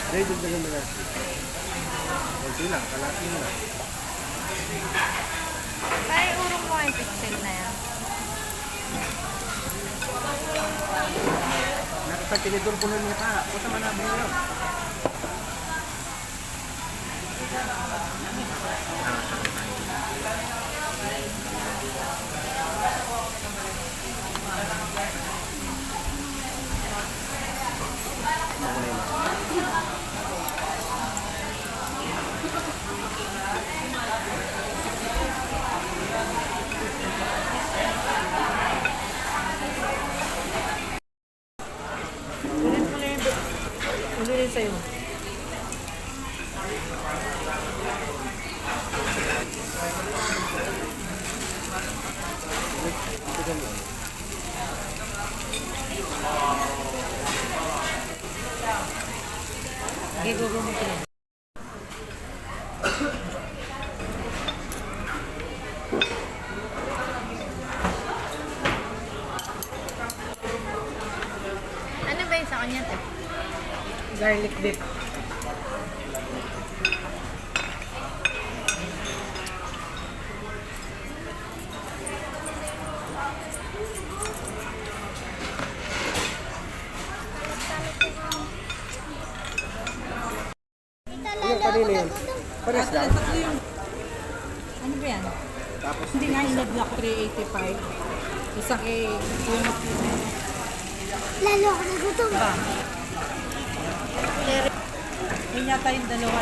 Dahil dagdagan mo lang. Kunti lang, kalati mo lang. Ay, urong mo yung pixel na yan. Nakapagtinidor ko nun niya pa. Kung sa manabong yun. Ano rin sa'yo? Okay, go mo ito. Ano ba yung sa kanya? Garlic dip. Yung kanina yun. Pares lang. Tatlo yun. Ano ba yan? Tapos, Hindi nga in-block 385. Isa kay yung Lalo ako nagutom. ba? Yun yata yung dalawa.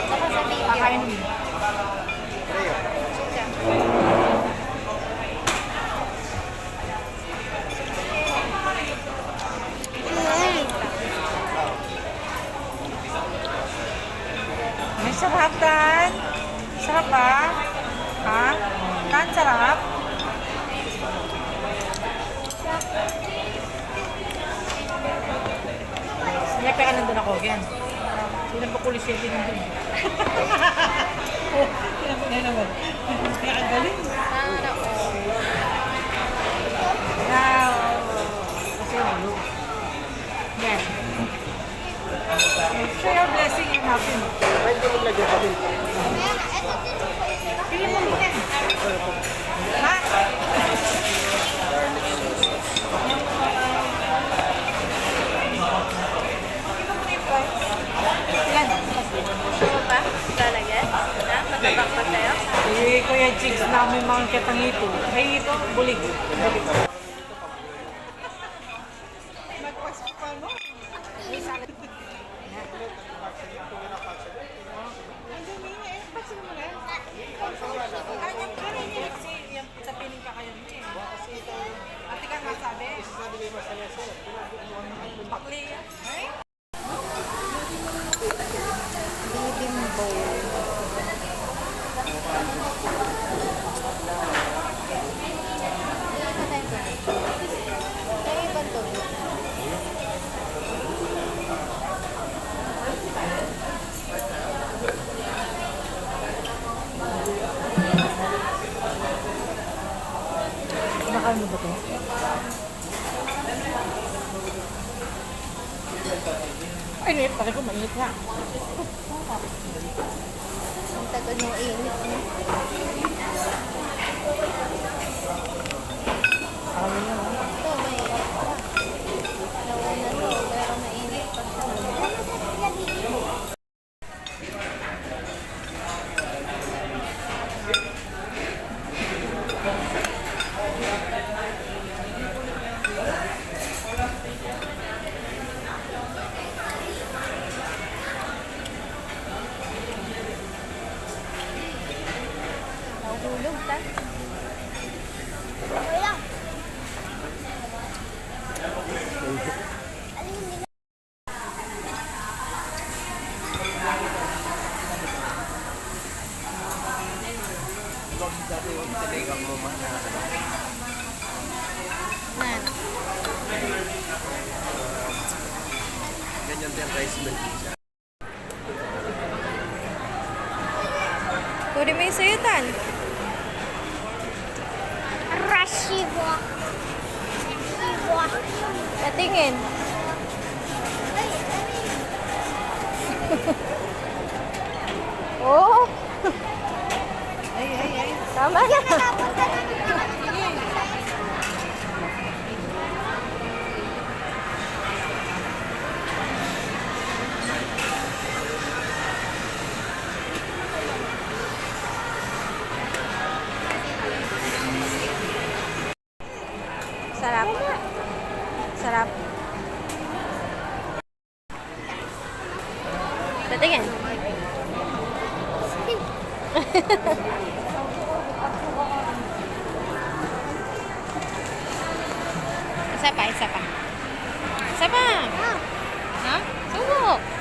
Saka sa video. Kakain mo. May sarap tan. Sarap ba? Ha? Tan, sarap? Kaya kaya nandun ako, yan. Sino ba kulis yung nandun? Oh, sino ba naman? Kaya ang galing. Sana all. Now, kasi ulo. Yan. Share your blessing and happiness. kahit ko maglagyan kami. Pili mo yan. Ha? Yan. Ano ba? Lalagyan? Na? Matabak pa tayo? Eh, Kuya Jigs namin mga kitang ito. Ay, ito, bulig. Nagpasok pa, no? Ay, sakit. Andun yun eh. Pasin mo na. Kanyang karin yun. Kasi yung sa piling ka kayo niya eh. Kasi ito. Ate ka nga sabi. Bakli yan. Ay? Bibimbing bowl. Wala ka tayong tubig. May ibang tubig. Kumakain mo ba ito? Ay, init. Pati ko mainit nga. Ang tagal ng init mo. Kami na lang. Ito, mahirap pa. Nauna to, pero mainit pa siya. Nahulog ta. Wala. Nan. Ganyan din rice milk siya. Kunin mo yung sayutan. Rashiwa. Patingin. Oh, Ay. tama na. Sarap. Sarap. Patingin. Isa pa. Isa pa. Ha? Subok.